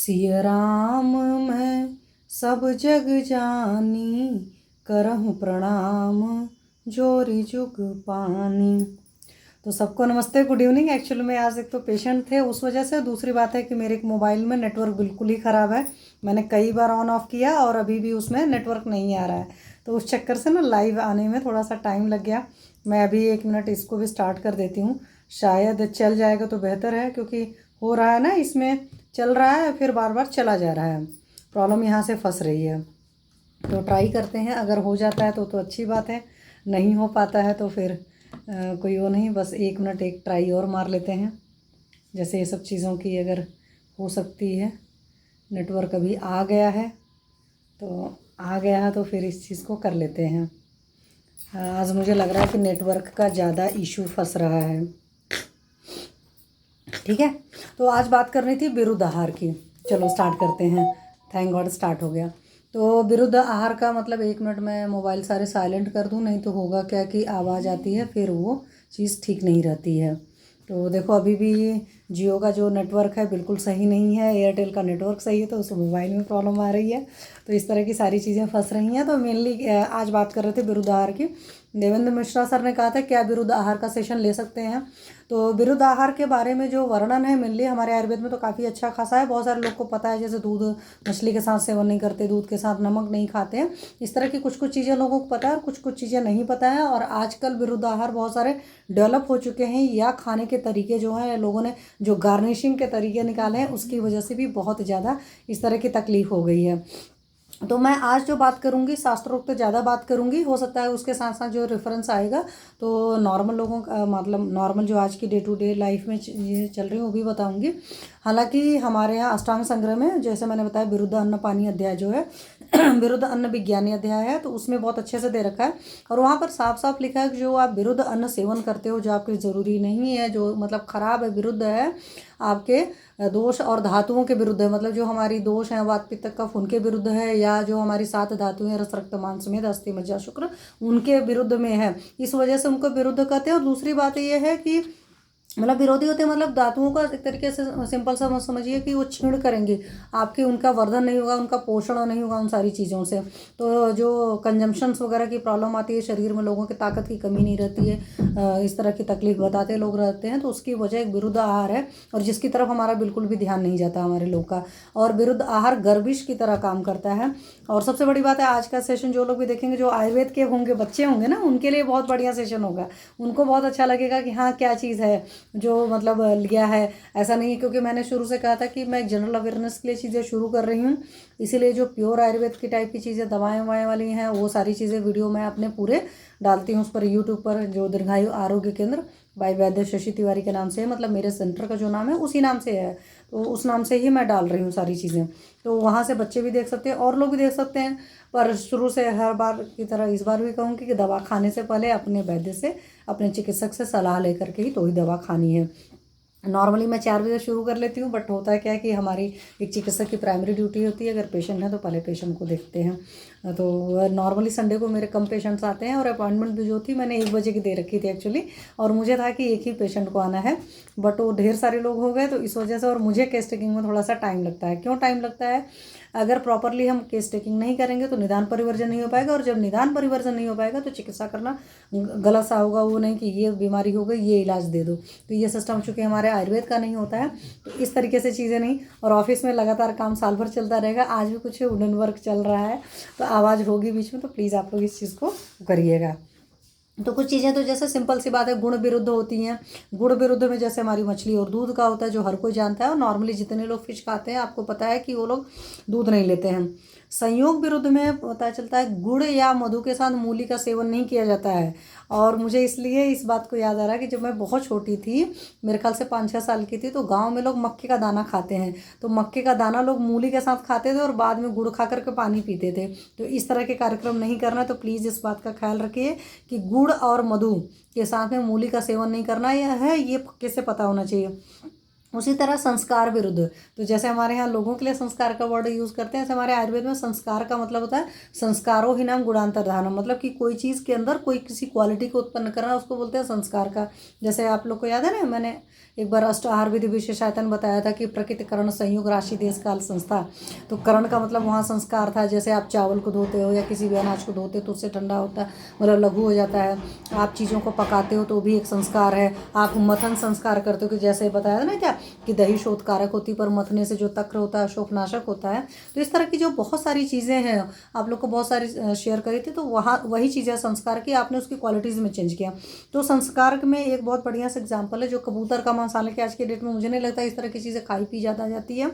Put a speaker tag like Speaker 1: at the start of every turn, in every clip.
Speaker 1: सिय राम मैं सब जग जानी, करहूँ प्रणाम जोरी जुग पानी। तो सबको नमस्ते, गुड इवनिंग। एक्चुअली में आज एक तो पेशेंट थे, उस वजह से। दूसरी बात है कि मेरे मोबाइल में नेटवर्क बिल्कुल ही ख़राब है। मैंने कई बार ऑन ऑफ किया और अभी भी उसमें नेटवर्क नहीं आ रहा है। तो उस चक्कर से ना लाइव आने में थोड़ा सा टाइम लग गया। मैं अभी 1 मिनट इसको भी स्टार्ट कर देती हूँ, शायद चल जाएगा तो बेहतर है, क्योंकि हो रहा है ना, इसमें चल रहा है फिर बार बार चला जा रहा है। प्रॉब्लम यहाँ से फंस रही है। तो ट्राई करते हैं, अगर हो जाता है तो अच्छी बात है, नहीं हो पाता है तो फिर कोई वो नहीं, बस 1 मिनट एक ट्राई और मार लेते हैं। जैसे ये सब चीज़ों की अगर हो सकती है। नेटवर्क अभी आ गया है तो फिर इस चीज़ को कर लेते हैं। आज मुझे लग रहा है कि नेटवर्क का ज़्यादा इशू फंस रहा है। ठीक है, तो आज बात करनी थी विरुद्ध आहार की। चलो स्टार्ट करते हैं। थैंक गॉड स्टार्ट हो गया। तो विरुद्ध आहार का मतलब, 1 मिनट में मोबाइल सारे साइलेंट कर दूं, नहीं तो होगा क्या कि आवाज़ आती है, फिर वो चीज़ ठीक नहीं रहती है। तो देखो अभी भी जियो का जो नेटवर्क है बिल्कुल सही नहीं है, एयरटेल का नेटवर्क सही है, तो उस मोबाइल में प्रॉब्लम आ रही है। तो इस तरह की सारी चीज़ें फंस रही हैं। तो मेनली आज बात कर रहे थे विरुद्ध आहार की। देवेंद्र मिश्रा सर ने कहा था क्या विरुद्ध आहार का सेशन ले सकते हैं। तो विरुद्ध आहार के बारे में जो वर्णन है मेनली हमारे आयुर्वेद में तो काफ़ी अच्छा खासा है। बहुत सारे लोग को पता है, जैसे दूध मछली के साथ सेवन नहीं करते, दूध के साथ नमक नहीं खाते हैं, इस तरह की कुछ कुछ चीज़ें लोगों को पता है और कुछ कुछ चीज़ें नहीं पता है। और आजकल विरुद्ध आहार बहुत सारे डेवलप हो चुके हैं, या खाने के तरीके जो हैं, लोगों ने जो गार्निशिंग के तरीके निकाले हैं उसकी वजह से भी बहुत ज़्यादा इस तरह की तकलीफ हो गई है। तो मैं आज जो बात करूंगी शास्त्रोक्त ज़्यादा बात करूंगी, हो सकता है उसके साथ साथ जो रेफरेंस आएगा तो नॉर्मल लोगों का, मतलब नॉर्मल जो आज की डे टू डे लाइफ में ये चल रही है वो भी बताऊंगी। हालांकि हमारे यहाँ अष्टांग संग्रह में, जैसे मैंने बताया, विरुद्ध अन्न पानी अध्याय जो है विरुद्ध अन्न विज्ञानी अध्याय है, तो उसमें बहुत अच्छे से दे रखा है। और वहाँ पर साफ साफ लिखा है कि जो आप विरुद्ध अन्न सेवन करते हो, जो आपके ज़रूरी नहीं है, जो मतलब खराब है, विरुद्ध है, आपके दोष और धातुओं के विरुद्ध है। मतलब जो हमारी दोष हैं, वात पित्त कफ, उनके विरुद्ध है, या जो हमारी 7 धातुएं हैं, रस रक्त मांस मेद अस्थि मज्जा शुक्र, उनके विरुद्ध में है। इस वजह से उनको विरुद्ध कहते हैं। और दूसरी बात ये है कि मतलब विरोधी होते हैं, मतलब धातुओं का एक तरीके से सिंपल सा समझिए कि वो क्षीण करेंगे आपके, उनका वर्धन नहीं होगा, उनका पोषण नहीं होगा उन सारी चीज़ों से। तो जो कंजम्पशंस वगैरह की प्रॉब्लम आती है शरीर में, लोगों के ताकत की कमी नहीं रहती है, इस तरह की तकलीफ बताते लोग रहते हैं, तो उसकी वजह एक विरुद्ध आहार है, और जिसकी तरफ हमारा बिल्कुल भी ध्यान नहीं जाता हमारे लोग का। और विरुद्ध आहार गर्विश की तरह काम करता है। और सबसे बड़ी बात है, आज का सेशन जो लोग भी देखेंगे, जो आयुर्वेद के होंगे, बच्चे होंगे ना, उनके लिए बहुत बढ़िया सेशन होगा। उनको बहुत अच्छा लगेगा कि हाँ क्या चीज़ है जो मतलब लिया है। ऐसा नहीं है, क्योंकि मैंने शुरू से कहा था कि मैं जनरल अवेयरनेस के लिए चीज़ें शुरू कर रही हूँ, इसीलिए जो प्योर आयुर्वेद की टाइप की चीज़ें, दवाएं ववाएँ वाली हैं, वो सारी चीज़ें वीडियो मैं अपने पूरे डालती हूँ उस पर, यूट्यूब पर, जो दीर्घायु आरोग्य केंद्र बाय वैद्य शशि तिवारी के नाम से है, मतलब मेरे सेंटर का जो नाम है उसी नाम से है, तो उस नाम से ही मैं डाल रही हूँ सारी चीज़ें। तो वहाँ से बच्चे भी देख सकते हैं और लोग भी देख सकते हैं। पर शुरू से हर बार की तरह इस बार भी कहूँगी कि दवा खाने से पहले अपने वैद्य से, अपने चिकित्सक से सलाह लेकर के ही तो ही दवा खानी है। नॉर्मली मैं 4 बजे शुरू कर लेती हूँ, बट होता है क्या है कि हमारी एक चिकित्सक की प्राइमरी ड्यूटी होती है, अगर पेशेंट है तो पहले पेशेंट को देखते हैं। तो नॉर्मली संडे को मेरे कम पेशेंट्स आते हैं, और अपॉइंटमेंट भी जो थी मैंने 1 बजे की दे रखी थी एक्चुअली, और मुझे था कि एक ही पेशेंट को आना है, बट वो ढेर सारे लोग हो गए, तो इस वजह से। और मुझे केस टेकिंग में थोड़ा सा टाइम लगता है। क्यों टाइम लगता है? अगर प्रॉपरली हम केस टेकिंग नहीं करेंगे तो निदान परिवर्जन नहीं हो पाएगा, और जब निदान परिवर्जन नहीं हो पाएगा तो चिकित्सा करना गलत सा होगा। वो नहीं कि ये बीमारी हो गई, ये इलाज दे दो, तो ये सिस्टम चूँकि हमारे आयुर्वेद का नहीं होता है, तो इस तरीके से चीज़ें नहीं। और ऑफिस में लगातार काम साल भर चलता रहेगा, आज भी कुछ वुडन वर्क चल रहा है, तो आवाज़ होगी बीच में, तो प्लीज़ आप लोग इस चीज़ को करिएगा। तो कुछ चीज़ें तो जैसे सिंपल सी बात है, गुण विरुद्ध होती हैं। गुण विरुद्ध में जैसे हमारी मछली और दूध का होता है, जो हर कोई जानता है, और नॉर्मली जितने लोग फिश खाते हैं आपको पता है कि वो लोग दूध नहीं लेते हैं। संयोग विरुद्ध में पता चलता है गुड़ या मधु के साथ मूली का सेवन नहीं किया जाता है। और मुझे इसलिए इस बात को याद आ रहा है कि जब मैं बहुत छोटी थी, मेरे ख्याल से 5-6 साल की थी, तो गांव में लोग मक्के का दाना खाते हैं, तो मक्के का दाना लोग मूली के साथ खाते थे और बाद में गुड़ खा करके पानी पीते थे। तो इस तरह के कार्यक्रम नहीं करना, तो प्लीज़ इस बात का ख्याल रखिए कि गुड़ और मधु के साथ में मूली का सेवन नहीं करना है, ये पक्के से पता होना चाहिए। उसी तरह संस्कार विरुद्ध, तो जैसे हमारे यहाँ लोगों के लिए संस्कार का वर्ड यूज़ करते हैं, ऐसे हमारे आयुर्वेद में संस्कार का मतलब होता है संस्कारो ही नाम गुणांतर्धानम, मतलब कि कोई चीज़ के अंदर कोई किसी क्वालिटी को उत्पन्न करना, उसको बोलते हैं संस्कार का। जैसे आप लोग को याद है ना, मैंने एक बार अष्ट आहार विधि विशेषायतन बताया था कि प्रकृति करण संयोग राशि देश काल संस्था। तो करण का मतलब वहाँ संस्कार था, जैसे आप चावल को धोते हो या किसी भी अनाज को धोते हो तो उससे ठंडा होता है, मतलब लघु हो जाता है। आप चीज़ों को पकाते हो तो भी एक संस्कार है। आप मथन संस्कार करते हो कि जैसे बताया ना क्या कि दही शोधकारक होती, पर मथने से जो तक्र होता है शोकनाशक होता है। तो इस तरह की जो बहुत सारी चीज़ें हैं, आप लोग को बहुत सारी शेयर करी थी, तो वहाँ वही चीज़ें संस्कार की, आपने उसकी क्वालिटीज़ में चेंज किया। तो संस्कार में एक बहुत बढ़िया सा एग्जाम्पल है जो कबूतर का मांस, हालांकि आज के डेट में मुझे नहीं लगता इस तरह की चीज़ें खाई पी ज़्यादा जाती है,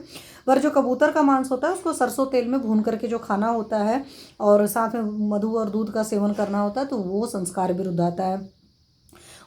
Speaker 1: पर जो कबूतर का मांस होता है उसको सरसों तेल में भून करके जो खाना होता है और साथ में मधु और दूध का सेवन करना होता है, तो वो संस्कार विरुद्ध आता है।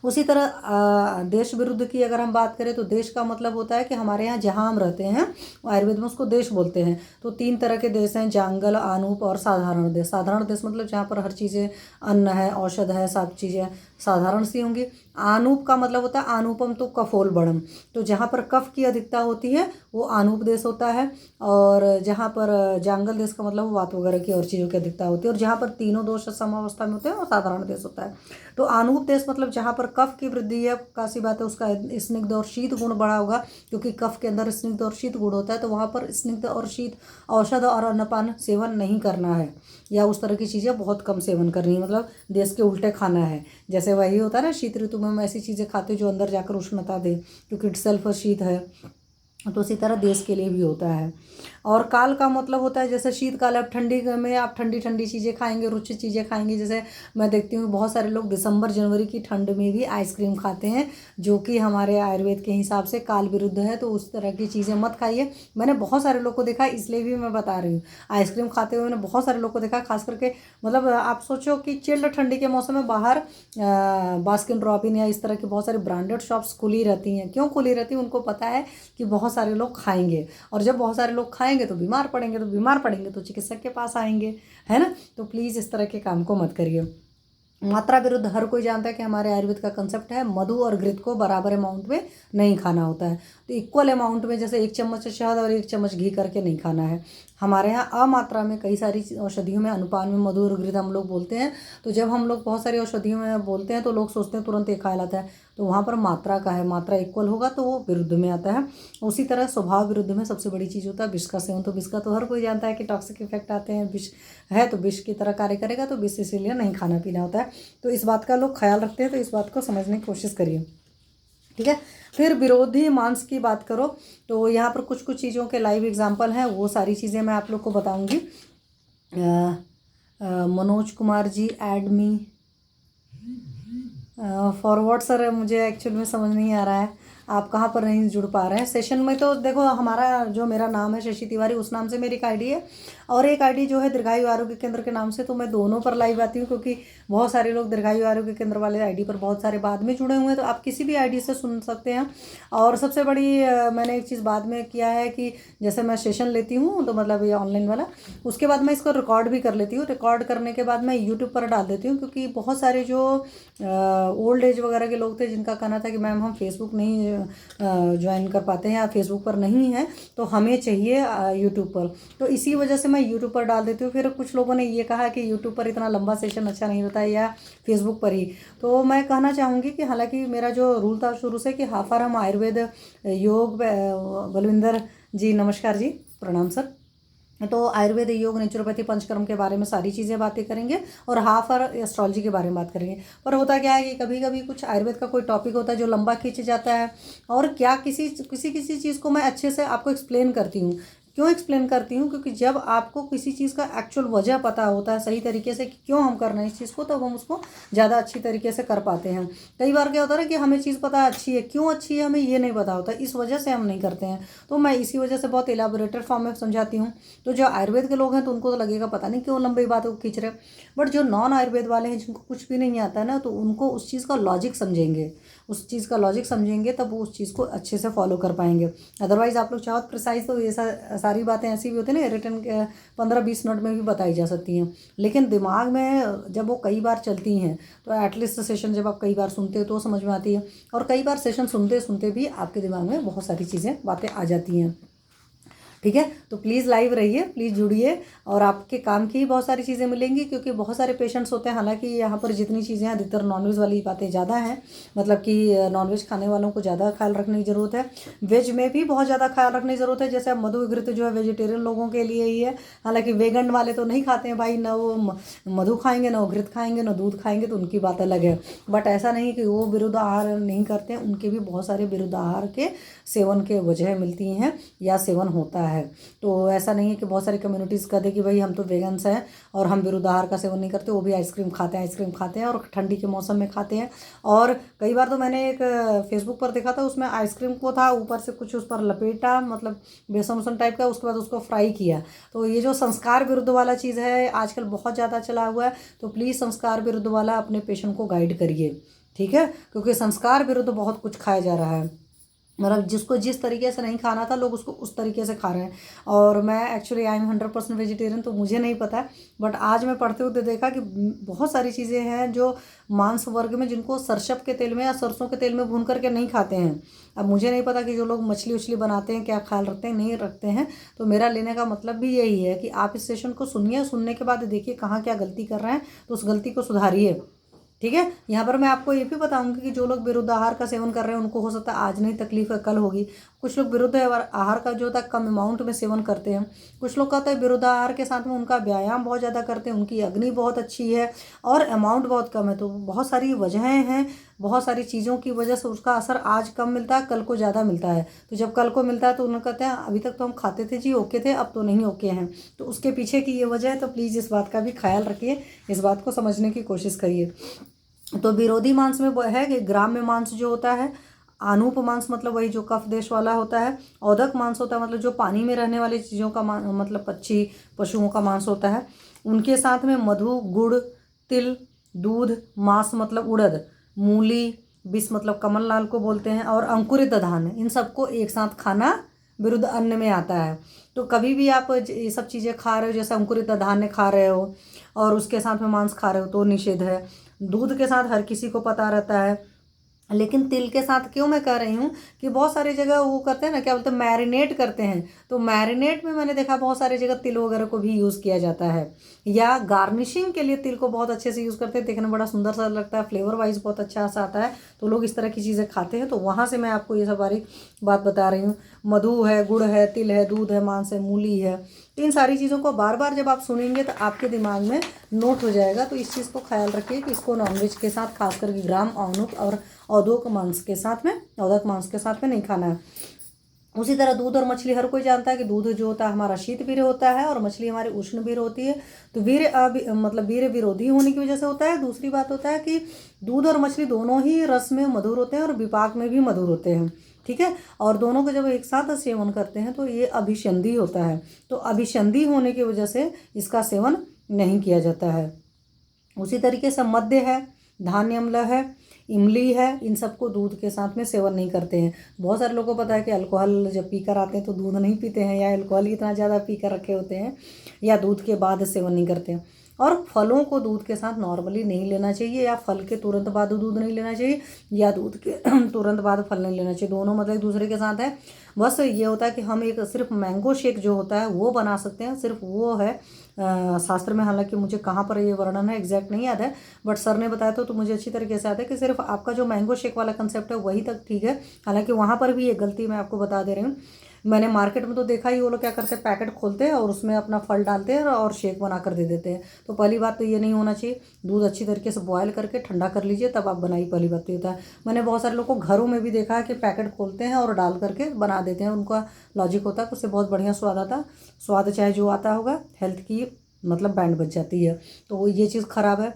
Speaker 1: उसी तरह देश विरुद्ध की अगर हम बात करें तो देश का मतलब होता है कि हमारे यहाँ जहाँ हम रहते हैं आयुर्वेद में उसको देश बोलते हैं। तो 3 तरह के देश हैं, जांगल, आनूप और साधारण देश। साधारण देश मतलब जहाँ पर हर चीज़ें, अन्न है, औषध है, सब चीज़ें साधारण सी होंगी। आनूप का मतलब होता है आनूपम तो कफोल बड़म, तो जहाँ पर कफ की अधिकता होती है वो आनूप देश होता है। और जहाँ पर जांगल देश का मतलब वात वगैरह की और चीज़ों की अधिकता होती है। और जहाँ पर तीनों दोष समावस्था में होते हैं वो साधारण देश होता है। तो आनूप देश मतलब जहाँ पर कफ की वृद्धि है, कासी बात है, उसका स्निग्ध और शीत गुण बढ़ा होगा, क्योंकि कफ के अंदर स्निग्ध और शीत गुण होता है, तो वहाँ पर स्निग्ध और शीत औषध और अन्नपान सेवन नहीं करना है, या उस तरह की चीज़ें बहुत कम सेवन करनी है, मतलब देश के उल्टे खाना है। जैसे वही होता है ना, शीत ऋतु में हम ऐसी चीज़ें खाते जो अंदर जाकर उष्णता दे, क्योंकि इटसेल्फ शीत है। तो उसी तरह देश के लिए भी होता है। और काल का मतलब होता है जैसे शीतकाल, आप ठंडी में आप ठंडी ठंडी चीज़ें खाएंगे, रुचित चीज़ें खाएंगे। जैसे मैं देखती हूँ बहुत सारे लोग दिसंबर जनवरी की ठंड में भी आइसक्रीम खाते हैं, जो कि हमारे आयुर्वेद के हिसाब से काल विरुद्ध है। तो उस तरह की चीज़ें मत खाइए। मैंने बहुत सारे लोग को देखा, इसलिए भी मैं बता रही हूँ, आइसक्रीम खाते हुए मैंने बहुत सारे लोग को देखा, खास करके मतलब आप सोचो कि चिल्ड ठंडी के मौसम में बाहर बास्किन रॉबिन या इस तरह की बहुत सारी ब्रांडेड शॉप्स खुली रहती हैं। क्यों खुली रहती हैं? उनको पता है कि बहुत सारे लोग खाएंगे, और जब बहुत सारे लोग खाएंगे तो बीमार पड़ेंगे, तो बीमार पड़ेंगे तो चिकित्सक के पास आएंगे, है ना। तो प्लीज़ इस तरह के काम को मत करिए। मात्रा विरुद्ध हर कोई जानता है कि हमारे आयुर्वेद का कंसेप्ट है मधु और घृत को बराबर अमाउंट में नहीं खाना होता है। तो इक्वल अमाउंट में, जैसे 1 चम्मच शहद और 1 चम्मच घी करके नहीं खाना है। हमारे यहाँ अमात्रा में कई सारी औषधियों में अनुपान में मधु और घृत हम लोग बोलते हैं। तो जब हम लोग बहुत सारी औषधियों में बोलते हैं तो लोग सोचते हैं तुरंत एक ख्याल आता है, तो वहाँ पर मात्रा का है, मात्रा इक्वल होगा तो वो विरुद्ध में आता है। उसी तरह स्वभाव विरुद्ध में सबसे बड़ी चीज़ होता है विष का सेवन। तो विष का तो हर कोई जानता है कि टॉक्सिक इफेक्ट आते हैं, विष है तो विष की तरह कार्य करेगा, तो विष इसीलिए नहीं खाना पीना होता है। तो इस बात का लोग ख्याल रखते हैं, तो इस बात को समझने की कोशिश करिए, ठीक है। फिर विरोधी मांस की बात करो तो यहाँ पर कुछ कुछ चीज़ों के लाइव एग्जाम्पल हैं, वो सारी चीज़ें मैं आप लोग को बताऊँगी। Manoj Kumar ji add me forward sir, मुझे एक्चुअल में समझ नहीं आ रहा है आप कहाँ पर नहीं जुड़ पा रहे हैं सेशन में। तो देखो, हमारा जो मेरा नाम है शशि तिवारी, उस नाम से मेरी एक आईडी है, और एक आईडी जो है दीर्घायु आरोग्य केंद्र के नाम से। तो मैं दोनों पर लाइव आती हूँ, क्योंकि बहुत सारे लोग दीर्घायु आरोग्य केंद्र वाले आईडी पर बहुत सारे बाद में जुड़े हुए हैं, तो आप किसी भी आईडी से सुन सकते हैं। और सबसे बड़ी मैंने एक चीज़ बाद में किया है कि जैसे मैं सेशन लेती हूँ, तो मतलब ये ऑनलाइन वाला, उसके बाद मैं इसको रिकॉर्ड भी कर लेती हूँ। रिकॉर्ड करने के बाद मैं यूट्यूब पर डाल देती हूँ, क्योंकि बहुत सारे जो ओल्ड एज वगैरह के लोग थे जिनका कहना था कि मैम हम फेसबुक नहीं ज्वाइन कर पाते हैं या फेसबुक पर नहीं है, तो हमें चाहिए यूट्यूब पर। तो इसी वजह से मैं यूट्यूब पर डाल देती हूँ। फिर कुछ लोगों ने ये कहा कि यूट्यूब पर इतना लंबा सेशन अच्छा नहीं होता है, या फेसबुक पर ही। तो मैं कहना चाहूँगी कि हालांकि मेरा जो रूल था शुरू से कि हाफ आवर हम आयुर्वेद योग, बलविंदर जी नमस्कार जी, प्रणाम सर। तो आयुर्वेद, योग, नेचुरोपैथी, पंचकर्म के बारे में सारी चीज़ें बातें करेंगे, और हाफ आवर एस्ट्रोलॉजी के बारे में बात करेंगे। पर होता क्या है कि कभी कभी कुछ आयुर्वेद का कोई टॉपिक होता है जो लंबा खींच जाता है, और क्या किसी किसी किसी चीज़ को मैं अच्छे से आपको एक्सप्लेन करती हूँ। क्यों एक्सप्लेन करती हूँ? क्योंकि जब आपको किसी चीज़ का एक्चुअल वजह पता होता है सही तरीके से कि क्यों हम कर रहे हैं इस चीज़ को, तब हम उसको ज़्यादा अच्छी तरीके से कर पाते हैं। कई बार क्या होता है ना कि हमें चीज़ पता है अच्छी है, क्यों अच्छी है हमें ये नहीं पता होता, इस वजह से हम नहीं करते हैं। तो मैं इसी वजह से बहुत एलाबोरेटेड फॉर्म में समझाती हूँ। तो जो आयुर्वेद के लोग हैं तो उनको तो लगेगा पता नहीं क्यों लंबी बातों को खींच रहे, बट जो नॉन आयुर्वेद वाले हैं जिनको कुछ भी नहीं आता है ना, तो उनको उस चीज़ का लॉजिक समझेंगे, उस चीज़ का लॉजिक समझेंगे तब वो उस चीज़ को अच्छे से फॉलो कर पाएंगे। अदरवाइज़ आप लोग चाहो प्रिसाइज तो ये सारी बातें ऐसी भी होती है ना, रिटर्न 15-20 मिनट में भी बताई जा सकती हैं, लेकिन दिमाग में जब वो कई बार चलती हैं तो एटलीस्ट सेशन जब आप कई बार सुनते हो तो समझ में आती है, और कई बार सेशन सुनते सुनते भी आपके दिमाग में बहुत सारी चीज़ें बातें आ जाती हैं। ठीक है, तो प्लीज़ लाइव रहिए, प्लीज़ जुड़िए, और आपके काम की बहुत सारी चीज़ें मिलेंगी, क्योंकि बहुत सारे पेशेंट्स होते हैं। हालांकि यहाँ पर जितनी चीज़ें हैं अधिकतर नॉनवेज वाली बातें ज़्यादा हैं, मतलब कि नॉनवेज खाने वालों को ज़्यादा ख्याल रखने की ज़रूरत है। वेज में भी बहुत ज़्यादा ख्याल रखने की ज़रूरत है। जैसे अब मधु घृत जो है वेजिटेरियन लोगों के लिए ही है, हालांकि वेगन वाले तो नहीं खाते हैं भाई, ना वो मधु खाएंगे, ना वो घृत खाएंगे, ना दूध खाएंगे, तो उनकी बात अलग है। बट ऐसा नहीं कि वो विरुद्ध आहार नहीं करते हैं, उनके भी बहुत सारे विरुद्ध आहार के सेवन के वजह मिलती हैं या सेवन होता है। तो ऐसा नहीं है कि बहुत सारी कम्युनिटीज़ कहते कि भाई हम तो वेगन्स हैं और हम विरुद्ध आहार का सेवन नहीं करते, वो भी आइसक्रीम खाते हैं और ठंडी के मौसम में खाते हैं। और कई बार तो मैंने एक फेसबुक पर देखा था, उसमें आइसक्रीम को था ऊपर से कुछ उस पर लपेटा, मतलब बेसन उसन टाइप का, उसके बाद उसको फ्राई किया। तो ये जो संस्कार विरुद्ध वाला चीज़ है आजकल बहुत ज़्यादा चला हुआ है, तो प्लीज़ संस्कार विरुद्ध वाला अपने पेशेंट को गाइड करिए, ठीक है, क्योंकि संस्कार विरुद्ध बहुत कुछ खाया जा रहा है। मतलब जिसको जिस तरीके से नहीं खाना था लोग उसको उस तरीके से खा रहे हैं। और मैं एक्चुअली आई एम 100% वेजिटेरियन, तो मुझे नहीं पता, बट आज मैं पढ़ते हुए देखा कि बहुत सारी चीज़ें हैं जो मांस वर्ग में जिनको सरसों के तेल में या सरसों के तेल में भून करके नहीं खाते हैं। अब मुझे नहीं पता कि जो लोग मछली उछली बनाते हैं क्या ख्याल रखते हैं नहीं रखते हैं। तो मेरा लेने का मतलब भी यही है कि आप इस सेशन को सुनिए, सुनने के बाद देखिए कहाँ क्या गलती कर रहे हैं, तो उस गलती को सुधारिए, ठीक है। यहाँ पर मैं आपको ये भी बताऊंगी कि जो लोग विरुद्ध आहार का सेवन कर रहे हैं उनको हो सकता है आज नहीं तकलीफ है, कल होगी। कुछ लोग विरुद्ध आहार का जो होता है कम अमाउंट में सेवन करते हैं। कुछ लोग कहते हैं विरुद्ध आहार के साथ में उनका व्यायाम बहुत ज़्यादा करते हैं, उनकी अग्नि बहुत अच्छी है और अमाउंट बहुत कम है। तो बहुत सारी वजहें हैं, बहुत सारी चीज़ों की वजह से उसका असर आज कम मिलता है, कल को ज़्यादा मिलता है। तो जब कल को मिलता है तो उन्हें कहते हैं अभी तक तो हम खाते थे जी, ओके थे, अब तो नहीं ओके हैं। तो उसके पीछे की ये वजह है। तो प्लीज़ इस बात का भी ख्याल रखिए, इस बात को समझने की कोशिश करिए। तो विरोधी मांस में वो है कि ग्राम्य मांस जो होता है, आनूप मांस मतलब वही जो कफ देश वाला होता है, औदक मांस होता है मतलब जो पानी में रहने वाली चीज़ों का मतलब पक्षी पशुओं का मांस होता है। उनके साथ में मधु, गुड़, तिल, दूध, मांस मतलब उड़द, मूली, बिस मतलब कमल लाल को बोलते हैं, और अंकुरित धान्य, इन सबको एक साथ खाना विरुद्ध अन्न में आता है। तो कभी भी आप ये सब चीज़ें खा रहे हो, जैसे अंकुरित धान्य खा रहे हो और उसके साथ में मांस खा रहे हो तो निषेध है। दूध के साथ हर किसी को पता रहता है, लेकिन तिल के साथ क्यों मैं कह रही हूँ कि बहुत सारी जगह वो करते हैं ना, क्या बोलते हैं, मैरिनेट करते हैं। तो मैरिनेट में मैंने देखा बहुत सारी जगह तिल वगैरह को भी यूज़ किया जाता है, या गार्निशिंग के लिए तिल को बहुत अच्छे से यूज़ करते हैं, देखने में बड़ा सुंदर सा लगता है, फ्लेवर वाइज बहुत अच्छा सा आता है, तो लोग इस तरह की चीज़ें खाते हैं। तो वहाँ से मैं आपको ये सब सारी बात बता रही हूँ। मधु है, गुड़ है, तिल है, दूध है, मांस है, मूली है, तो इन सारी चीज़ों को बार बार जब आप सुनेंगे तो आपके दिमाग में नोट हो जाएगा। तो इस चीज़ को ख्याल रखिए कि इसको नॉनवेज के साथ, खास करके ग्राम, औनुक और औदक मांस के साथ में नहीं खाना है। उसी तरह दूध और मछली, हर कोई जानता है कि दूध जो होता है हमारा शीत वीर्य होता है और मछली हमारी उष्ण वीर्य होती है। तो मतलब वीर्य विरोधी होने की वजह से होता है। दूसरी बात होता है कि दूध और मछली दोनों ही रस में मधुर होते हैं और विपाक में भी मधुर होते हैं, ठीक है। और दोनों को जब एक साथ सेवन करते हैं तो ये अभिसंधि होता है। तो अभिसंधि होने की वजह से इसका सेवन नहीं किया जाता है। उसी तरीके से मद्य है, धान्य अम्ल है, इमली है, इन सबको दूध के साथ में सेवन नहीं करते हैं। बहुत सारे लोगों को पता है कि अल्कोहल जब पीकर आते हैं तो दूध नहीं पीते हैं, या अल्कोहल इतना ज़्यादा पीकर रखे होते हैं, या दूध के बाद सेवन नहीं करते हैं। और फलों को दूध के साथ नॉर्मली नहीं लेना चाहिए, या फल के तुरंत बाद दूध नहीं लेना चाहिए, या दूध के तुरंत बाद फल नहीं लेना चाहिए। दोनों मतलब एक दूसरे के साथ है। बस ये होता है कि हम एक सिर्फ मैंगो शेक जो होता है वो बना सकते हैं, सिर्फ वो है शास्त्र में। हालांकि मुझे कहाँ पर ये वर्णन है एग्जैक्ट नहीं याद है, बट सर ने बताया तो मुझे अच्छी तरीके से याद है कि सिर्फ आपका जो मैंगो शेक वाला कंसेप्ट है वही तक ठीक है। हालांकि वहाँ पर भी ये गलती मैं आपको बता दे रही हूँ। मैंने मार्केट में तो देखा ही, वो लोग क्या करते हैं, पैकेट खोलते हैं और उसमें अपना फल डालते हैं और शेक बना कर दे देते हैं। तो पहली बात तो ये नहीं होना चाहिए। दूध अच्छी तरीके से बॉयल करके ठंडा कर लीजिए तब आप बनाइए, पहली बात तो होता है। मैंने बहुत सारे लोगों को घरों में भी देखा है कि पैकेट खोलते हैं और डाल करके बना देते हैं। उनका लॉजिक होता है उससे बहुत बढ़िया स्वाद आता है। स्वाद चाहे जो आता होगा, हेल्थ की मतलब बैंड बच जाती है, तो ये चीज़ ख़राब है।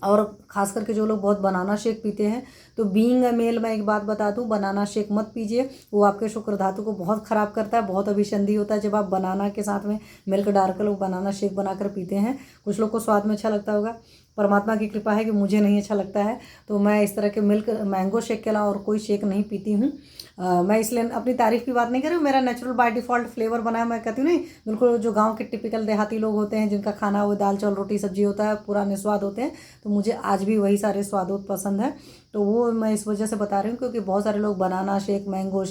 Speaker 1: और ख़ास करके जो लोग बहुत बनाना शेक पीते हैं, तो बीइंग अ मेल मैं एक बात बता दूं, बनाना शेक मत पीजिए, वो आपके शुक्र धातु को बहुत ख़राब करता है, बहुत अभिसंधि होता है। जब आप बनाना के साथ में मिल्क डालकर लोग बनाना शेक बनाकर पीते हैं, कुछ लोग को स्वाद में अच्छा लगता होगा, परमात्मा की कृपा है कि मुझे नहीं अच्छा लगता है, तो मैं इस तरह के मिल्क मैंगो शेक के अलावा और कोई शेक नहीं पीती हूँ। मैं इसलिए अपनी तारीफ़ की बात नहीं कर रही हूँ, मेरा नेचुरल बाय डिफ़ॉल्ट फ्लेवर बना है, मैं कहती हूँ नहीं, बिल्कुल जो गांव के टिपिकल देहाती लोग होते हैं जिनका खाना वो दाल चावल रोटी सब्जी होता है, पुराने स्वाद होते हैं, तो मुझे आज भी वही सारे स्वाद पसंद है। तो वो मैं इस वजह से बता रही हूँ क्योंकि बहुत सारे लोग बनाना शेक, मैंगो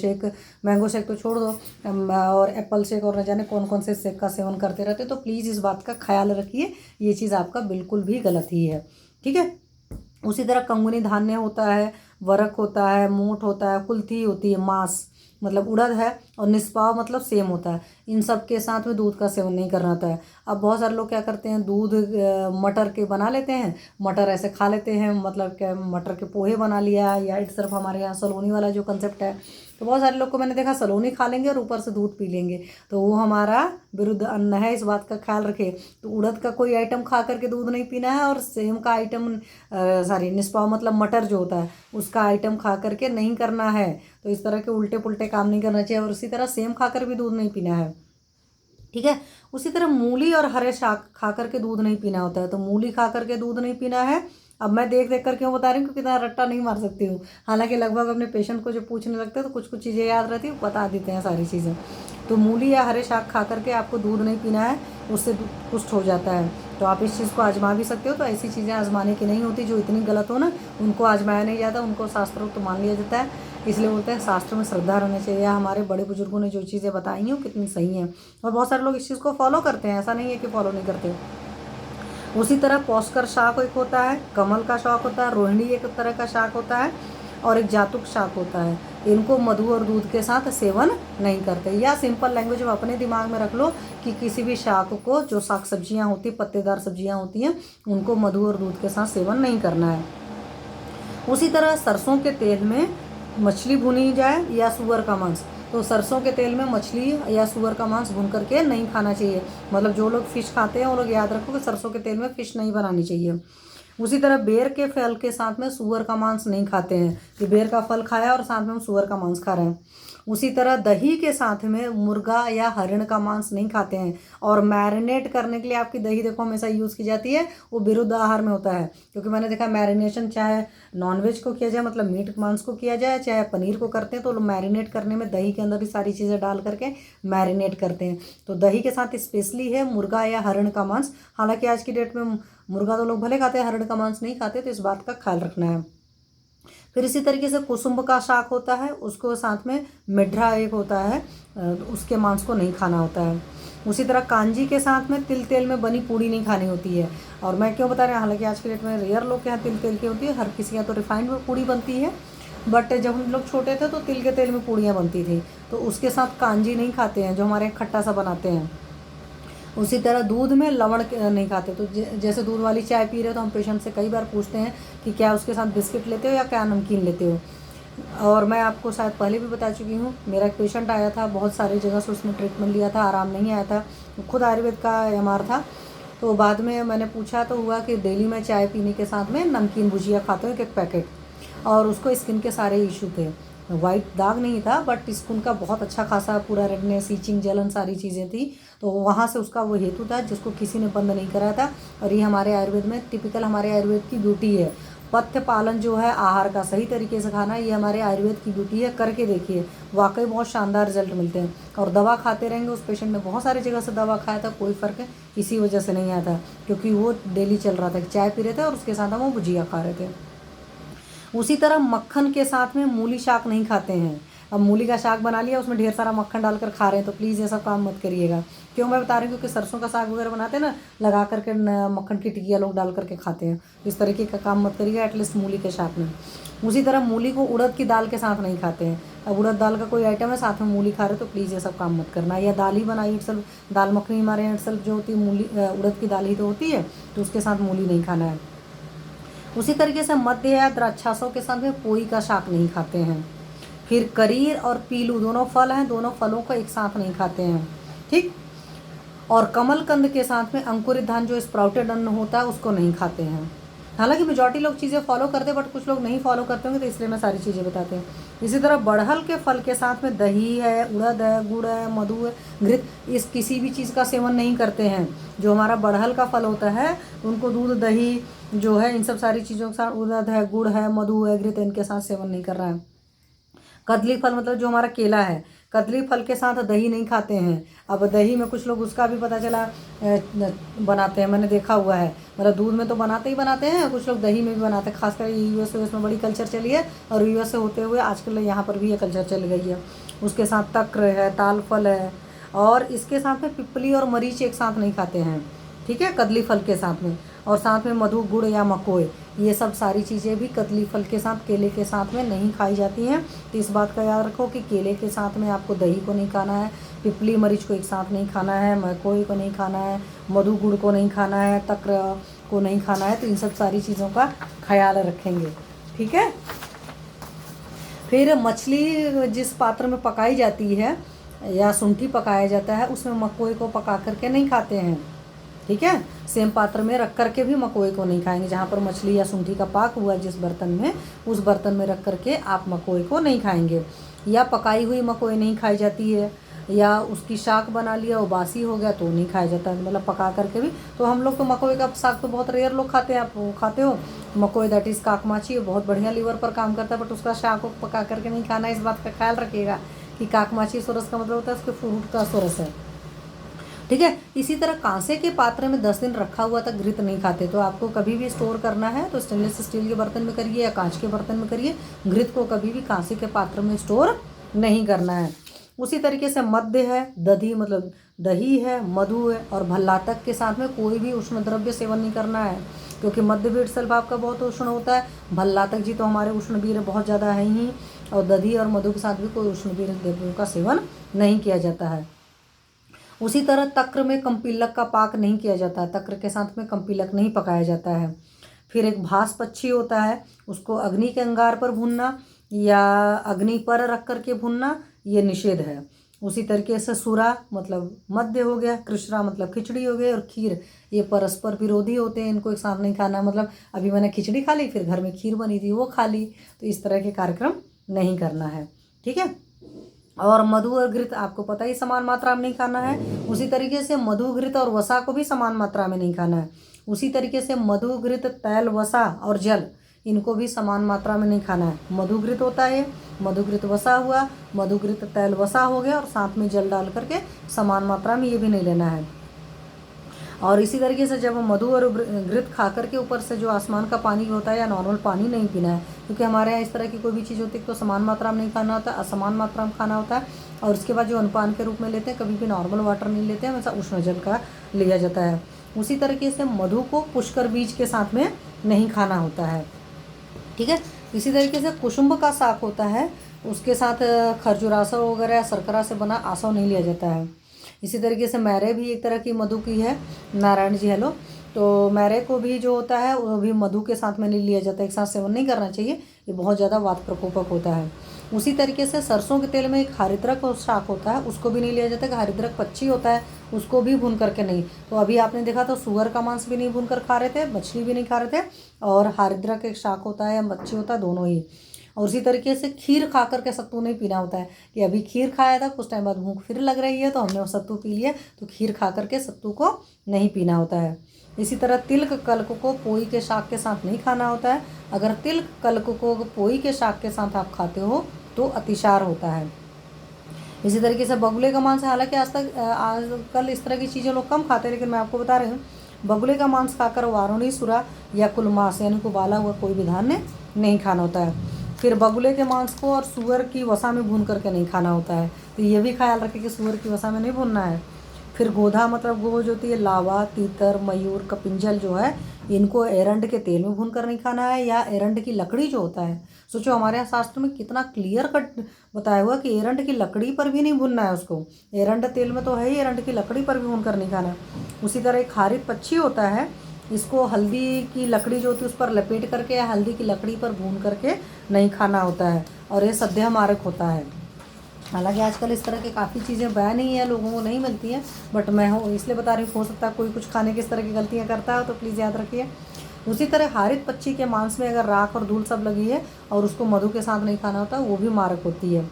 Speaker 1: शेक तो छोड़ दो, और एप्पल शेक और न जाने कौन कौन से शेक का सेवन करते रहते, तो प्लीज़ इस बात का ख्याल रखिए, ये चीज़ आपका बिल्कुल भी गलत ही है, ठीक है। उसी तरह कंगनी धान्य होता है, वरक होता है, मोठ होता है, कुल्थी होती है, मास मतलब उड़द है, और निष्पाव मतलब सेम होता है। इन सब के साथ में दूध का सेवन नहीं करना होता है। अब बहुत सारे लोग क्या करते हैं, दूध मटर के बना लेते हैं, मटर ऐसे खा लेते हैं, मतलब क्या मटर के पोहे बना लिया, या एक तरफ हमारे यहाँ सलोनी वाला जो कंसेप्ट है, तो बहुत सारे लोग को मैंने देखा सलोनी खा लेंगे और ऊपर से दूध पी लेंगे, तो वो हमारा विरुद्ध अन्न है, इस बात का ख्याल रखें। तो उड़द का कोई आइटम खा करके दूध नहीं पीना है, और सेम का आइटम निष्पाव मतलब मटर जो होता है उसका आइटम खा करके नहीं करना है। तो इस तरह के उल्टे पुल्टे काम नहीं करना चाहिए, और इसी तरह सेम खा कर भी दूध नहीं पीना है, ठीक है। उसी तरह मूली और हरे शाक खा करके दूध नहीं पीना होता है, तो मूली खा करके दूध नहीं पीना है। अब मैं देख देख कर क्यों बता रही हूँ, क्योंकि इतना रट्टा नहीं मार सकती हूँ, हालांकि लगभग अपने पेशेंट को जो पूछने लगते हैं तो कुछ कुछ चीज़ें याद रहती है, बता देते हैं सारी चीज़ें। तो मूली या हरे शाक खा करके आपको दूध नहीं पीना है, उससे कुष्ठ हो जाता है। तो आप इस चीज़ को आजमा भी सकते हो। तो ऐसी चीज़ें आजमाने की नहीं होती, जो इतनी गलत हो ना उनको आजमाया नहीं जाता, उनको शास्त्रोक्त मान लिया जाता है। इसलिए बोलते हैं शास्त्र में श्रद्धा रहनी चाहिए, हमारे बड़े बुजुर्गों ने जो चीज़ें बताई हैं वो कितनी सही हैं, और बहुत सारे लोग इस चीज़ को फॉलो करते हैं, ऐसा नहीं है कि फॉलो नहीं करते। उसी तरह पौस्कर शाक एक होता है, कमल का शाक होता है, रोहिणी एक तरह का शाक होता है, और एक जातुक शाक होता है। इनको मधु और दूध के साथ सेवन नहीं करते। या सिंपल लैंग्वेज में अपने दिमाग में रख लो कि किसी भी शाक को, जो शाक सब्जियां होती, पत्तेदार सब्जियां होती हैं, उनको मधु और दूध के साथ सेवन नहीं करना है। उसी तरह सरसों के तेल में मछली भुनी जाए या सूअर का मांस, तो सरसों के तेल में मछली या सूअर का मांस भून करके नहीं खाना चाहिए। मतलब जो लोग फ़िश खाते हैं वो लोग याद रखो कि सरसों के तेल में फ़िश नहीं बनानी चाहिए। उसी तरह बेर के फल के साथ में सूअर का मांस नहीं खाते हैं, कि बेर का फल खाया और साथ में हम सूअर का मांस खा रहे हैं। उसी तरह दही के साथ में मुर्गा या हरिण का मांस नहीं खाते हैं। और मैरिनेट करने के लिए आपकी दही देखो हमेशा यूज़ की जाती है, वो विरुद्ध आहार में होता है, क्योंकि मैंने देखा मैरिनेशन चाहे नॉनवेज को किया जाए, मतलब मीट मांस को किया जाए, चाहे पनीर को करते हैं, तो मैरिनेट करने में दही के अंदर भी सारी चीज़ें डाल करके मैरिनेट करते हैं। तो दही के साथ स्पेशली है मुर्गा या हरिण का मांस। हालांकि आज की डेट में मुर्गा तो लोग भले खाते हैं, हरिण का मांस नहीं खाते, तो इस बात का ख्याल रखना है। फिर इसी तरीके से कुसुम्ब का शाक होता है, उसको साथ में मिड्रा एक होता है, उसके मांस को नहीं खाना होता है। उसी तरह कांजी के साथ में तिल तेल में बनी पूड़ी नहीं खानी होती है। और मैं क्यों बता रही हूँ, हालांकि आज के डेट में रेयर लोग के यहाँ तिल तेल की होती है, हर किसी के यहाँ तो रिफाइंड में पूड़ी बनती है, बट जब हम लोग छोटे थे तो तिल के तेल में पूड़ियाँ बनती थी, तो उसके साथ कांजी नहीं खाते हैं, जो हमारे खट्टा सा बनाते हैं। उसी तरह दूध में लवण नहीं खाते। तो जैसे दूध वाली चाय पी रहे हो तो हम पेशेंट से कई बार पूछते हैं कि क्या उसके साथ बिस्किट लेते हो या क्या नमकीन लेते हो। और मैं आपको शायद पहले भी बता चुकी हूँ, मेरा एक पेशेंट आया था, बहुत सारी जगह से उसने ट्रीटमेंट लिया था, आराम नहीं आया था, खुद आयुर्वेद का एमआर था। तो बाद में मैंने पूछा तो हुआ कि डेली मैं चाय पीने के साथ में नमकीन भुजिया खाता हूँ, एक पैकेट, और उसको स्किन के सारे इशू थे। वाइट दाग नहीं था, बट स्किन का बहुत अच्छा खासा पूरा रेडनेस, ईचिंग, जलन सारी चीज़ें थी। तो वहाँ से उसका वो हेतु था जिसको किसी ने बंद नहीं कराया था। और ये हमारे आयुर्वेद में टिपिकल हमारे आयुर्वेद की ब्यूटी है। पथ्य पालन जो है, आहार का सही तरीके से खाना, ये हमारे आयुर्वेद की ब्यूटी है। करके देखिए, वाकई बहुत शानदार रिजल्ट मिलते हैं। और दवा खाते रहेंगे, उस पेशेंट ने बहुत सारी जगह से दवा खाया था, कोई फ़र्क इसी वजह से नहीं आया था, क्योंकि वो डेली चल रहा था, चाय पी रहे थे और उसके साथ हम वो भुजिया खा रहे थे। उसी तरह मक्खन के साथ में मूली शाक नहीं खाते हैं। अब मूली का शाक बना लिया, उसमें ढेर सारा मक्खन डालकर खा रहे हैं, तो प्लीज़ ये सब काम मत करिएगा। क्यों मैं बता रही हूँ, क्योंकि सरसों का साग वगैरह बनाते हैं ना, लगा करके मक्खन की टिकिया लोग डाल करके खाते हैं। इस तरीके का काम मत करिएगा, एटलीस्ट मूली के शाक में। उसी तरह मूली को उड़द की दाल के साथ नहीं खाते हैं। अब उड़द दाल का कोई आइटम है, साथ में मूली खा रहे हो, तो प्लीज़ ये सब काम मत करना। या दाल ही बनाई इटसेल्फ, दाल मखनी हमारे यहाँ इटसेल्फ जो होती है मूली उड़द की दाल ही तो होती है, तो उसके साथ मूली नहीं खाना है। उसी तरीके से मध्य या द्राक्षासों के साथ में पोई का शाक नहीं खाते हैं। फिर करीर और पीलू दोनों फल हैं, दोनों फलों को एक साथ नहीं खाते हैं, ठीक। और कमल कंद के साथ में अंकुरित धान जो स्प्राउटेड अन्न होता है उसको नहीं खाते हैं। हालांकि मेजॉरिटी लोग चीज़ें फॉलो करते हैं, बट कुछ लोग नहीं फॉलो करते होंगे, तो इसलिए मैं सारी चीज़ें बताते हैं। इसी तरह बड़हल के फल के साथ में दही है, उड़द है, गुड़ है, मधु है, घृत, इस किसी भी चीज़ का सेवन नहीं करते हैं। जो हमारा बड़हल का फल होता है उनको दूध, दही जो है, इन सब सारी चीज़ों के साथ, उड़द है, गुड़ है, मधु है, घृत, इनके साथ सेवन नहीं कर रहा है। कदली फल मतलब जो हमारा केला है, कदली फल के साथ दही नहीं खाते हैं। अब दही में कुछ लोग उसका भी पता चला बनाते हैं, मैंने देखा हुआ है, मतलब दूध में तो बनाते ही बनाते हैं, कुछ लोग दही में भी बनाते हैं। खासकर यूएस में बड़ी कल्चर चली है, और यूएस से होते हुए आजकल यहाँ पर भी ये कल्चर चल गई है। उसके साथ तक्र है, ताल फल है, और इसके साथ में पिपली और मरीच एक साथ नहीं खाते हैं, ठीक है, कदली फल के साथ में। और साथ में मधु, गुड़ या मकोई, ये सब सारी चीज़ें भी कदली फल के साथ, केले के साथ में नहीं खाई जाती हैं। तो इस बात का याद रखो कि केले के साथ में आपको दही को नहीं खाना है, पिपली मरीच को एक साथ नहीं खाना है, मकोई को नहीं खाना है, मधु गुड़ को नहीं खाना है, तक्र को नहीं खाना है। तो इन सब सारी चीज़ों का ख्याल रखेंगे, ठीक है। फिर मछली जिस पात्र में पकाई जाती है या सूंठी पकाया जाता है, उसमें मकोई को पका करके नहीं खाते हैं, ठीक है। सेम पात्र में रख करके भी मकोई को नहीं खाएंगे। जहाँ पर मछली या सूंठी का पाक हुआ जिस बर्तन में, उस बर्तन में रख करके आप मकोई को नहीं खाएंगे। या पकाई हुई मकोई नहीं खाई जाती है, या उसकी शाक बना लिया, वो बासी हो गया तो नहीं खाया जाता, मतलब पका करके भी। तो हम लोग तो मकोई का साग तो बहुत रेयर लोग खाते हैं, आप वो खाते हो मकोई, दैट इज़ काकमाची, बहुत बढ़िया लीवर पर काम करता है, बट उसका शाक को पका करके नहीं खाना है। इस बात का ख्याल रखिएगा कि काकमाची सोरस का मतलब होता है उसके फ्रूट का सोरस है, ठीक है। इसी तरह कांसे के पात्र में 10 दिन रखा हुआ तक घृत नहीं खाते। तो आपको कभी भी स्टोर करना है तो स्टेनलेस स्टील के बर्तन में करिए या कांच के बर्तन में करिए। घृत को कभी भी कांसे के पात्र में स्टोर नहीं करना है। उसी तरीके से मद्य है, दधी मतलब दही है, मधु है, और भल्लातक के साथ में कोई भी उष्ण द्रव्य सेवन नहीं करना है, क्योंकि मद्य भी इटसेल्फ आपका बहुत उष्ण होता है। भल्लातक जी तो हमारे उष्णवीर बहुत ज़्यादा है ही, और दधी और मधु के साथ भी कोई उष्णवीर द्रव्यों का सेवन नहीं किया जाता है। उसी तरह तक्र में कंपीलक का पाक नहीं किया जाता है, तक्र के साथ में कंपीलक नहीं पकाया जाता है। फिर एक भास पक्षी होता है, उसको अग्नि के अंगार पर भूनना या अग्नि पर रख करके भूनना, ये निषेध है। उसी तरीके से सुरा मतलब मध्य हो गया, कृष्णा मतलब खिचड़ी हो गई, और खीर, ये परस्पर विरोधी होते हैं, इनको एक साथ नहीं खाना। मतलब अभी मैंने खिचड़ी खा ली, फिर घर में खीर बनी थी वो खा ली, तो इस तरह के कार्यक्रम नहीं करना है, ठीक है। और मधु और घृत आपको पता ही समान मात्रा में नहीं खाना है। उसी तरीके से मधु, घृत और वसा को भी समान मात्रा में नहीं खाना है। उसी तरीके से मधु, घृत, तैल, वसा और जल, इनको भी समान मात्रा में नहीं खाना है। मधु घृत होता है, मधु घृत वसा हुआ, मधु घृत तैल वसा हो गया, और साथ में जल डाल करके समान मात्रा में ये भी नहीं लेना है। और इसी तरीके से जब मधु और घृत खा करके ऊपर से जो आसमान का पानी होता है या नॉर्मल पानी नहीं पीना है, क्योंकि हमारे यहाँ इस तरह की कोई भी चीज़ होती है तो समान मात्रा में नहीं खाना होता है, असमान मात्रा में खाना होता है। और उसके बाद जो अनपान के रूप में लेते हैं, कभी भी नॉर्मल वाटर नहीं लेते हैं, हमेशा उष्ण जल का लिया जाता है। उसी तरीके से मधु को पुष्कर बीज के साथ में नहीं खाना होता है, ठीक है। इसी तरीके से कुसुम्ब का साग होता है, उसके साथ खरजूरासव वगैरह शर्करा से बना आसव नहीं लिया जाता है। इसी तरीके से मैरे भी एक तरह की मधु की है, नारायण जी हेलो, तो मैरे को भी जो होता है वो भी मधु के साथ में नहीं लिया जाता, एक साथ सेवन नहीं करना चाहिए, ये बहुत ज़्यादा वात प्रकोपक होता है। उसी तरीके से सरसों के तेल में एक हरिद्रक और शाक होता है, उसको भी नहीं लिया जाता कि हरिद्रक पक्षी होता है, उसको भी भून करके नहीं। तो अभी आपने देखा तो सुअर का मांस भी नहीं भून कर खा रहे थे, मछली भी नहीं खा रहे थे, और हरिद्रक एक शाक होता है या मच्छी होता है, दोनों ही। और उसी तरीके से खीर खा करके सत्तू नहीं पीना होता है, कि अभी खीर खाया था, कुछ टाइम बाद भूख फिर लग रही है तो हमने वो सत्तू पी लिया, तो खीर खा करके सत्तू को नहीं पीना होता है। इसी तरह तिल कल्क को पोई के शाक के साथ नहीं खाना होता है। अगर तिल कल्क को पोई के शाक के साथ आप खाते हो तो अतिसार होता है। इसी तरीके से बगुले का मांस, हालांकि आजकल इस तरह की चीज़ें लोग कम खाते हैं, लेकिन मैं आपको बता रही हूँ, बगुले का मांस खाकर वारुणी सुरा या कुलमास यानी को बाला हुआ कोई भी धान्य नहीं खाना होता है। फिर बगुले के मांस को और सूअर की वसा में भून करके नहीं खाना होता है, तो ये भी ख्याल रखें कि सूअर की वसा में नहीं भूनना है। फिर गोधा मतलब गो जो होती है, लावा, तीतर, मयूर, कपिंजल जो है, इनको एरंड के तेल में भून कर नहीं खाना है, या एरंड की लकड़ी जो होता है, सोचो हमारे यहाँ शास्त्र में कितना क्लियर कट बताया हुआ कि एरंड की लकड़ी पर भी नहीं भूनना है उसको। एरंड तेल में तो है ही, एरंड की लकड़ी पर भी भून कर नहीं खाना। उसी तरह एक खारित पक्षी होता है, इसको हल्दी की लकड़ी जो होती है उस पर लपेट करके या हल्दी की लकड़ी पर भून करके नहीं खाना होता है, और ये सद्य मारक होता है। हालांकि आजकल इस तरह की काफ़ी चीज़ें बैन ही है, लोगों को नहीं मिलती हैं, बट मैं इसलिए बता रही हूँ, हो सकता है कोई कुछ खाने की इस तरह की गलतियाँ करता है, तो प्लीज़ याद रखिए। उसी तरह हारित पक्षी के मांस में अगर राख और धूल सब लगी है और उसको मधु के साथ नहीं खाना होता, वो भी मारक होती है।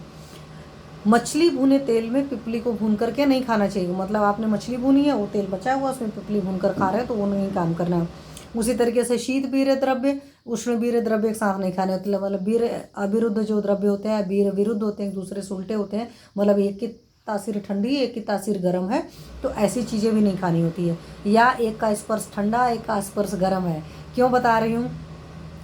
Speaker 1: मछली भुने तेल में पिपली को भून करके नहीं खाना चाहिए, मतलब आपने मछली भुनी है, वो तेल बचा हुआ उसमें पिपली भून कर खा रहे हैं तो वो नहीं काम करना है। उसी तरीके से शीत बीर्य द्रव्य, उष्ण बीर्य द्रव्य एक साथ नहीं खाने होते, मतलब बीर अविरुद्ध जो द्रव्य होते हैं बीर विरुद्ध होते हैं, एक दूसरे से उल्टे होते हैं, मतलब एक की तासीर ठंडी एक की तासीर गर्म है, तो ऐसी चीज़ें भी नहीं खानी होती है। या एक का स्पर्श ठंडा एक का स्पर्श गर्म है। क्यों बता रही हूँ,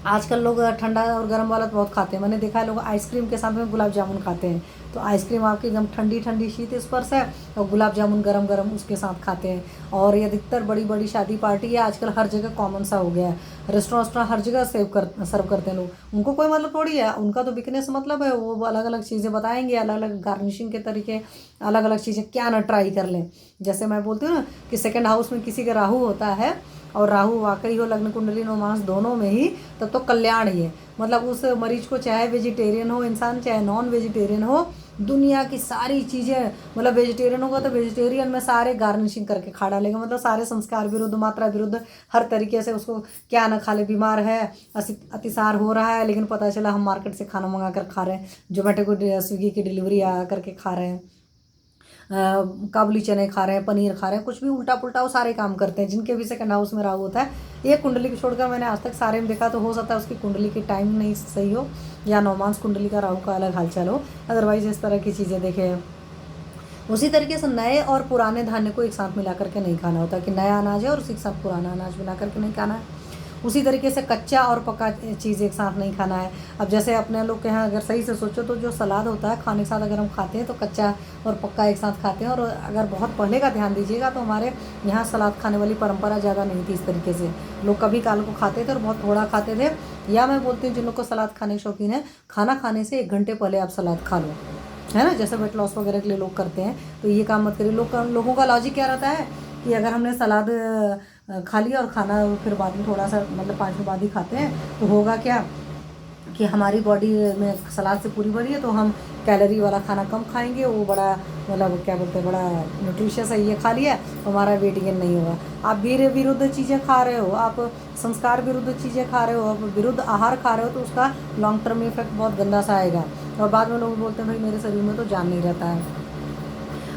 Speaker 1: आजकल लोग ठंडा और गर्म वाला तो बहुत खाते हैं, मैंने देखा है लोग आइसक्रीम के साथ में गुलाब जामुन खाते हैं, तो आइसक्रीम आपकी एकदम ठंडी ठंडी शीत स्पर्श है और गुलाब जामुन गरम गरम उसके साथ खाते हैं। और ये अधिकतर बड़ी बड़ी शादी पार्टी है आजकल हर जगह कॉमन सा हो गया है, रेस्टोरेंट हर जगह सर्व करते हैं लोग, उनको कोई मतलब थोड़ी है, उनका तो बिकने से मतलब है, वो अलग अलग चीज़ें बताएंगे, अलग अलग गार्निशिंग के तरीके, अलग अलग चीज़ें क्या ना ट्राई कर लें। जैसे मैं बोलती हूँ ना कि सेकेंड हाउस में किसी का राहु होता है और राहु वाकई हो लग्न कुंडली नवमास दोनों में ही, तब तो कल्याण ही है, मतलब उस मरीज को चाहे वेजिटेरियन हो इंसान चाहे नॉन वेजिटेरियन हो, दुनिया की सारी चीज़ें, मतलब वेजिटेरियन होगा तो वेजिटेरियन में सारे गार्निशिंग करके खा डालेगा, मतलब सारे संस्कार विरुद्ध मात्रा विरुद्ध हर तरीके से उसको क्या ना खा ले, बीमार है अतिसार हो रहा है लेकिन पता चला हम मार्केट से खाना मंगा कर खा रहे हैं, जोमेटो को स्विगी की डिलीवरी आ करके खा रहे हैं, काबुली चने खा रहे हैं, पनीर खा रहे हैं, कुछ भी उल्टा पुल्टा वो सारे काम करते हैं, जिनके भी सेकंड हाउस में राहु होता है। ये कुंडली को छोड़कर मैंने आज तक सारे में देखा, तो हो सकता है उसकी कुंडली की टाइम नहीं सही हो या नवमांस कुंडली का राहु का अलग हालचाल हो, अदरवाइज इस तरह की चीज़ें देखें। उसी तरीके से नए और पुराने धान्य को एक साथ मिला करके नहीं खाना होता कि नया अनाज है और उसी के साथ पुराना अनाज मिला करके नहीं खाना है। उसी तरीके से कच्चा और पका चीज़ एक साथ नहीं खाना है। अब जैसे अपने लोग के यहाँ अगर सही से सोचो तो जो सलाद होता है खाने के साथ अगर हम खाते हैं तो कच्चा और पक्का एक साथ खाते हैं, और अगर बहुत पहले का ध्यान दीजिएगा तो हमारे यहाँ सलाद खाने वाली परंपरा ज़्यादा नहीं थी, इस तरीके से लोग कभी काल को खाते थे और बहुत थोड़ा खाते थे। या मैं बोलती हूँ जिन लोग को सलाद खाने के शौकीन है, खाना खाने से 1 घंटे पहले आप सलाद खा लो, है ना, जैसे वेट लॉस वगैरह के लिए लोग करते हैं, तो ये काम मत करिए। लोगों का लॉजिक क्या रहता है कि अगर हमने सलाद खा लिया और खाना फिर बाद में थोड़ा सा मतलब 5 मिनट बाद ही खाते हैं, तो होगा क्या कि हमारी बॉडी में सलाद से पूरी भरी है तो हम कैलोरी वाला खाना कम खाएंगे, वो बड़ा मतलब क्या बोलते हैं बड़ा न्यूट्रिशियस है, ये खा लिया तो हमारा वेट गेन नहीं होगा। आप विरुद्ध चीज़ें खा रहे हो, आप संस्कार विरुद्ध चीज़ें खा रहे हो, आप विरुद्ध आहार खा रहे हो, तो उसका लॉन्ग टर्म इफेक्ट बहुत गंदा सा आएगा और बाद में लोग बोलते हैं भाई मेरे शरीर में तो जान नहीं रहता है।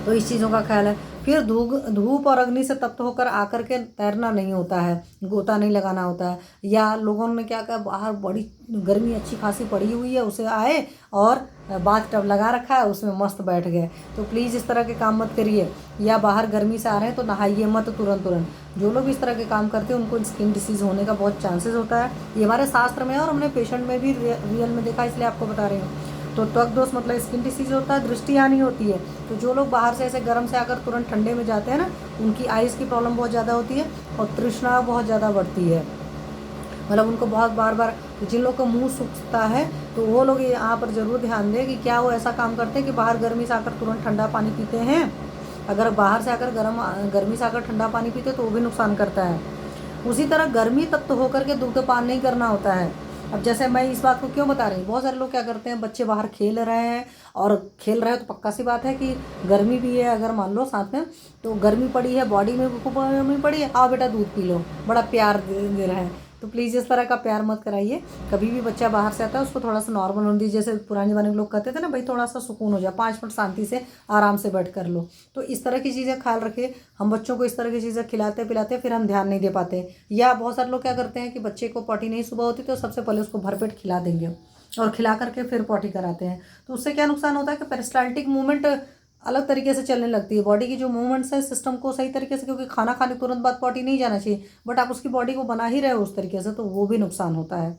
Speaker 1: तो इस चीज़ों का ख्याल है। फिर धूप और अग्नि से तप्त होकर आकर के तैरना नहीं होता है, गोता नहीं लगाना होता है। या लोगों ने क्या कहा, बाहर बड़ी गर्मी अच्छी खासी पड़ी हुई है, उसे आए और बाथ टब लगा रखा है उसमें मस्त बैठ गए, तो प्लीज़ इस तरह के काम मत करिए। या बाहर गर्मी से आ रहे हैं तो नहाइए मत तुरंत। जो लोग इस तरह के काम करते हैं उनको स्किन डिसीज़ होने का बहुत चांसेस होता है, ये हमारे शास्त्र में है और हमने पेशेंट में भी रियल में देखा, इसलिए आपको बता रही हूँ। तो त्वक दोष मतलब स्किन डिसीज होता है, दृष्टि हानि होती है। तो जो लोग बाहर से ऐसे गर्म से आकर तुरंत ठंडे में जाते हैं ना, उनकी आइज़ की प्रॉब्लम बहुत ज़्यादा होती है और तृष्णा बहुत ज़्यादा बढ़ती है, मतलब उनको बहुत बार बार, जिन लोग को मुंह सूखता है तो वो लोग यहाँ पर ज़रूर ध्यान दें कि क्या वो ऐसा काम करते हैं कि बाहर गर्मी से आकर तुरंत ठंडा पानी पीते हैं। अगर बाहर से आकर गर्मी से आकर ठंडा पानी पीते तो वो भी नुकसान करता है। उसी तरह गर्मी तत्व होकर के दुग्धपान नहीं करना होता है। अब जैसे मैं इस बात को क्यों बता रही हूँ, बहुत सारे लोग क्या करते हैं, बच्चे बाहर खेल रहे हैं और खेल रहे हैं तो पक्का सी बात है कि गर्मी भी है, अगर मान लो साथ में तो गर्मी पड़ी है, बॉडी में खूब गर्मी पड़ी है, आओ बेटा दूध पी लो, बड़ा प्यार दे रहे हैं। तो प्लीज़ इस तरह का प्यार मत कराइए। कभी भी बच्चा बाहर से आता है उसको थोड़ा सा नॉर्मल होने दीजिए, जैसे पुराने ज़माने के लोग कहते थे ना भाई थोड़ा सा सुकून हो जाए, 5 मिनट शांति से आराम से बैठ कर लो। तो इस तरह की चीज़ें ख्याल रखिए। हम बच्चों को इस तरह की चीज़ें खिलाते पिलाते फिर हम ध्यान नहीं दे पाते। या बहुत सारे लोग क्या करते हैं कि बच्चे को पॉटी नहीं सुबह होती तो सबसे पहले उसको भरपेट खिला देंगे और खिला करके फिर पॉटी कराते हैं। तो उससे क्या नुकसान होता है कि पेरिस्टाल्टिक मूवमेंट अलग तरीके से चलने लगती है, बॉडी की जो मूवमेंट्स है सिस्टम को सही तरीके से, क्योंकि खाना खाने तुरंत बाद पॉटी नहीं जाना चाहिए, बट आप उसकी बॉडी को बना ही रहे हो उस तरीके से, तो वो भी नुकसान होता है।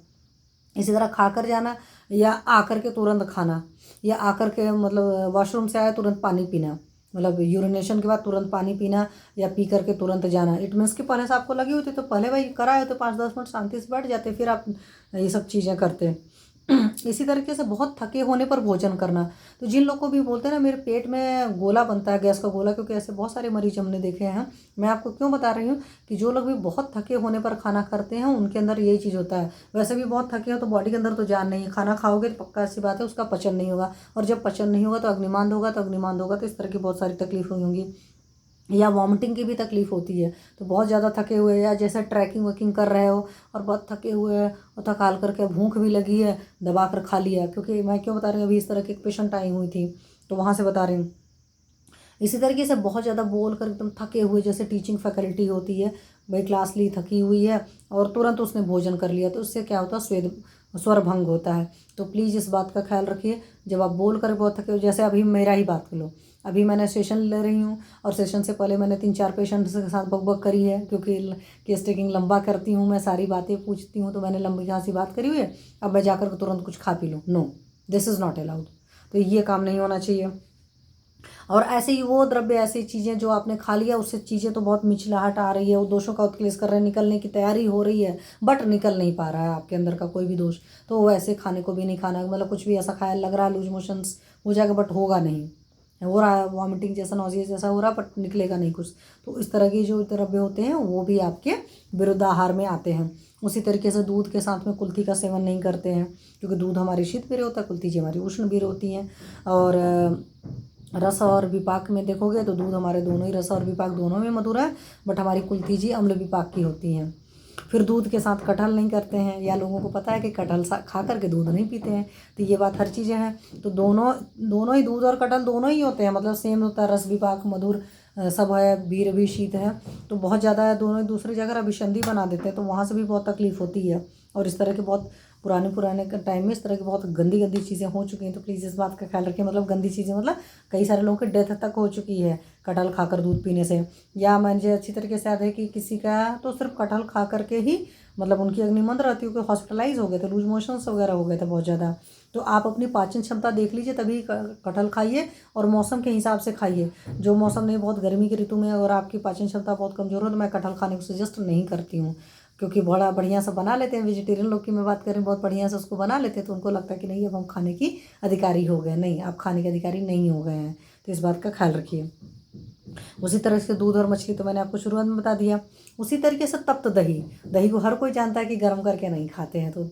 Speaker 1: इसी तरह खाकर जाना या आकर के तुरंत खाना, या आकर के मतलब वॉशरूम से आया तुरंत पानी पीना, मतलब यूरिनेशन के बाद तुरंत पानी पीना या पी करके तुरंत जाना। इट मीन्स कि पहले से आपको लगी होती तो पहले भाई कराए होते, 5-10 मिनट शांति से बैठ जाते, फिर आप ये सब चीज़ें करते। इसी तरीके से बहुत थके होने पर भोजन करना। तो जिन लोगों को भी बोलते हैं ना मेरे पेट में गोला बनता है, गैस का गोला, क्योंकि ऐसे बहुत सारे मरीज हमने देखे हैं। मैं आपको क्यों बता रही हूँ कि जो लोग भी बहुत थके होने पर खाना करते हैं उनके अंदर यही चीज़ होता है। वैसे भी बहुत थके हो तो बॉडी के अंदर तो जान नहीं है, खाना खाओगे तो पक्का ऐसी बात है उसका पचन नहीं होगा, और जब पचन नहीं होगा तो अग्निमांद होगा, तो अग्निमांद होगा तो इस तरह की बहुत सारी तकलीफ हुई होंगी। या वॉमिटिंग की भी तकलीफ़ होती है। तो बहुत ज़्यादा थके हुए या जैसे ट्रैकिंग वैकिंग कर रहे हो और बहुत थके हुए हैं और थकाल करके भूख भी लगी है, दबा कर खा लिया। क्योंकि मैं क्यों बता रही हूँ, अभी इस तरह की एक पेशेंट आई हुई थी तो वहाँ से बता रही हूँ। इसी तरीके से बहुत ज़्यादा बोल कर एकदम थके हुए, जैसे टीचिंग फैकल्टी होती है, भाई क्लास ली थकी हुई है और तुरंत उसने भोजन कर लिया, तो उससे क्या होता है, स्वर भंग होता है। तो प्लीज़ इस बात का ख्याल रखिए जब आप बोल कर बहुत थके हो। जैसे अभी मेरा ही बात कर लो, अभी मैंने सेशन ले रही हूँ और सेशन से पहले मैंने 3-4 पेशेंट्स के साथ बक करी है, क्योंकि केस टेकिंग लंबा करती हूँ मैं, सारी बातें पूछती हूँ, तो मैंने लंबी खासी बात करी हुई है। अब मैं जाकर तुरंत कुछ खा पी लूँ, no, this is not allowed. तो ये काम नहीं होना चाहिए। और ऐसे ही वो द्रव्य, ऐसी चीज़ें जो आपने खा लिया, उससे चीज़ें तो बहुत मिचलाहट आ रही है, वो दोषों का उत्क्लेश कर रहे हैं, निकलने की तैयारी हो रही है, बट निकल नहीं पा रहा है आपके अंदर का कोई भी दोष, तो वो ऐसे खाने को भी नहीं खाना। मतलब कुछ भी ऐसा खाया, लग रहा है लूज मोशंस हो जाएगा बट होगा नहीं, हो रहा है वॉमिटिंग जैसा, नॉजिया जैसा हो रहा है बट निकलेगा नहीं कुछ। तो इस तरह की जो द्रव्य होते हैं वो भी आपके विरुद्ध आहार में आते हैं। उसी तरीके से दूध के साथ में कुल्थी का सेवन नहीं करते हैं, क्योंकि दूध हमारी शीत बीर होता है, कुल्थी जी हमारी उष्ण बीर होती हैं। और रस और विपाक में देखोगे तो दूध हमारे दोनों ही, रस और विपाक दोनों में मधुर है, बट हमारी कुल्थी जी अम्ल विपाक की होती हैं। फिर दूध के साथ कटहल नहीं करते हैं, या लोगों को पता है कि कटहल खा करके दूध नहीं पीते हैं, तो ये बात हर चीज़ें हैं। तो दोनों ही, दूध और कटहल दोनों ही होते हैं, मतलब सेम होता है, रस विपाक मधुर सब है, बीर भी शीत है। तो बहुत ज़्यादा है, दोनों दूसरी जगह अभिसंधि बना देते हैं, तो वहाँ से भी बहुत तकलीफ़ होती है। और इस तरह के बहुत पुराने टाइम में इस तरह की बहुत गंदी चीज़ें हो चुकी हैं। तो प्लीज़ इस बात का ख्याल रखिए, मतलब गंदी चीज़ें, मतलब कई सारे लोगों की डेथ तक हो चुकी है कटहल खाकर दूध पीने से। या मुझे अच्छी तरीके से याद है कि किसी का तो सिर्फ कटहल खा करके ही, मतलब उनकी अग्निमंद रहती हो कि हॉस्पिटलाइज हो गए थे, लूज मोशंस वगैरह हो गए थे बहुत ज़्यादा। तो आप अपनी पाचन क्षमता देख लीजिए, तभी कटहल खाइए, और मौसम के हिसाब से खाइए। जो मौसम नहीं, बहुत गर्मी की ऋतु में और आपकी पाचन क्षमता बहुत कमज़ोर हो, तो मैं कटहल खाने को सजेस्ट नहीं करती हूँ, क्योंकि बड़ा बढ़िया से बना लेते हैं। वेजिटेरियन लोग की मैं बात करें, बहुत बढ़िया से उसको बना लेते हैं, तो उनको लगता है कि नहीं अब हम खाने की अधिकारी हो गए। नहीं, आप खाने के अधिकारी नहीं हो गए हैं, तो इस बात का ख्याल रखिए। उसी तरह से दूध और मछली तो मैंने आपको शुरुआत में बता दिया। उसी तरीके से तप्त दही, दही को हर कोई जानता है कि गर्म करके नहीं खाते हैं, तो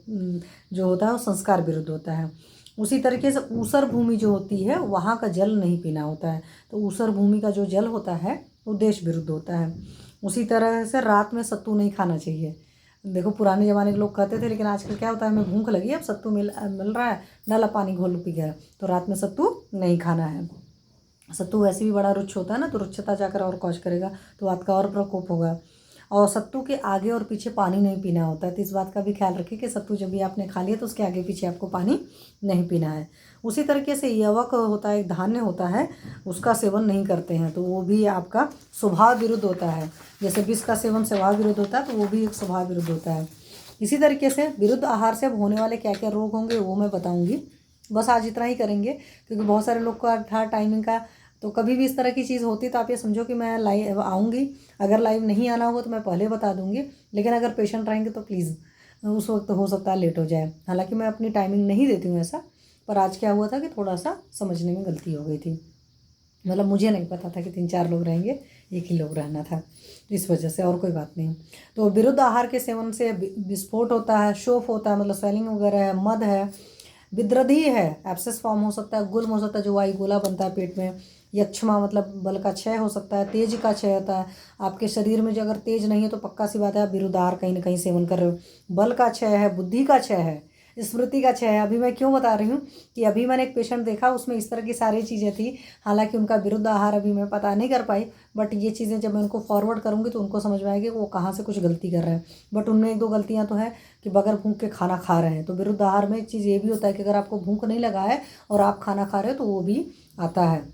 Speaker 1: जो होता है वो संस्कार विरुद्ध होता है। उसी तरीके से ऊसर भूमि जो होती है वहाँ का जल नहीं पीना होता है, तो ऊसर भूमि का जो जल होता है वो देश विरुद्ध होता है। उसी तरह से रात में सत्तू नहीं खाना चाहिए। देखो पुराने ज़माने के लोग कहते थे, लेकिन आजकल क्या होता है, हमें भूख लगी, अब सत्तू मिल रहा है, डाला पानी घोल पी गया, तो रात में सत्तू नहीं खाना है। सत्तू वैसे भी बड़ा रुक्ष होता है ना, तो रुक्षता जाकर और कौच करेगा, तो आपका और प्रकोप होगा। और सत्तू के आगे और पीछे पानी नहीं पीना होता है, तो इस बात का भी ख्याल रखिए कि सत्तू जब भी आपने खा लिया तो उसके आगे पीछे आपको पानी नहीं पीना है। उसी तरीके से यवक होता है, एक धान्य होता है, उसका सेवन नहीं करते हैं, तो वो भी आपका स्वभाव विरुद्ध होता है। जैसे विष का सेवन स्वभाव विरुद्ध होता है, तो वो भी एक स्वभाव विरुद्ध होता है। इसी तरीके से विरुद्ध आहार से अब होने वाले क्या क्या रोग होंगे वो मैं बताऊँगी। बस आज इतना ही करेंगे, क्योंकि बहुत सारे लोग का था टाइमिंग का। तो कभी भी इस तरह की चीज़ होती तो आप ये समझो कि मैं लाइव आऊँगी। अगर लाइव नहीं आना होगा तो मैं पहले बता दूँगी, लेकिन अगर पेशेंट रहेंगे तो प्लीज़ उस वक्त हो सकता है लेट हो जाए। हालांकि मैं अपनी टाइमिंग नहीं देती हूँ ऐसा, पर आज क्या हुआ था कि थोड़ा सा समझने में गलती हो गई थी। मतलब मुझे नहीं पता था कि 3-4 लोग रहेंगे, एक ही लोग रहना था, इस वजह से, और कोई बात नहीं। तो विरुद्ध आहार के सेवन से विस्फोट होता है, शोफ होता है, मतलब स्वेलिंग वगैरह है, मद है, विद्रधि है, एब्सेस फॉर्म हो सकता है, गुल्म हो सकता है, जो वायु गोला बनता है पेट में, यक्षमा मतलब बल का क्षय हो सकता है, तेज का क्षय होता है। आपके शरीर में जो अगर तेज नहीं है तो पक्का सी बात है आप विरुद्ध आहार कहीं ना कहीं सेवन कर रहे हो। बल का क्षय है, बुद्धि का क्षय है, स्मृति का क्षय है। अभी मैं क्यों बता रही हूँ कि अभी मैंने एक पेशेंट देखा, उसमें इस तरह की सारी चीज़ें थी। हालांकि उनका विरुद्ध आहार अभी मैं पता नहीं कर पाई, बट ये चीज़ें जब मैं उनको फॉरवर्ड करूँगी तो उनको समझ में आएगी कि वो कहाँ से कुछ गलती कर रहे हैं। बट उनमें 1-2 गलतियाँ तो है कि बगैर भूख के खाना खा रहे हैं। तो विरुद्ध आहार में एक चीज़ ये भी होता है कि अगर आपको भूख नहीं लगा है और आप खाना खा रहे हो तो वो भी आता है।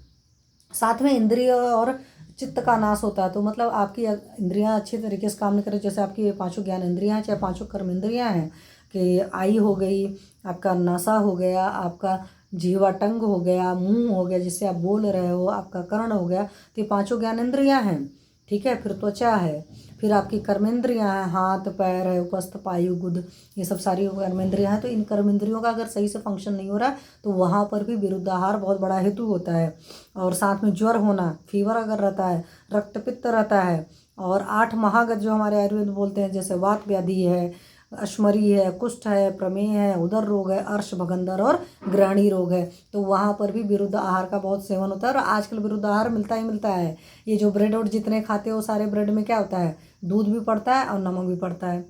Speaker 1: साथ में इंद्रिय और चित्त का नाश होता है, तो मतलब आपकी इंद्रियां अच्छी तरीके से काम नहीं कर रही। जैसे आपकी 5 ज्ञान इंद्रियां हैं, चाहे 5 कर्म इंद्रियां हैं, कि आई हो गई, आपका नासा हो गया, आपका जीवा टंग हो गया, मुंह हो गया जिससे आप बोल रहे हो, आपका कर्ण हो गया, तो ये 5 ज्ञान इंद्रियां हैं। ठीक है, फिर त्वचा है, फिर आपकी कर्मेंद्रियां हैं, हाथ पैर है, उपस्थ पायु गुद, ये सब सारी कर्मेंद्रियां हैं। तो इन कर्मेंद्रियों का अगर सही से फंक्शन नहीं हो रहा तो वहाँ पर भी विरुद्ध आहार बहुत बड़ा हेतु होता है। और साथ में ज्वर होना, फीवर अगर रहता है, रक्तपित्त रहता है, और 8 महागत जो हमारे आयुर्वेद बोलते हैं, जैसे वात व्याधि है, अश्मरी है, कुष्ठ है, प्रमेह है, उदर रोग है, अर्श भगंदर और ग्रहणी रोग है, तो वहाँ पर भी विरुद्ध आहार का बहुत सेवन होता है। और आजकल विरुद्ध आहार मिलता ही मिलता है। ये जो ब्रेड और जितने खाते हो सारे ब्रेड में क्या होता है, दूध भी पड़ता है और नमक भी पड़ता है।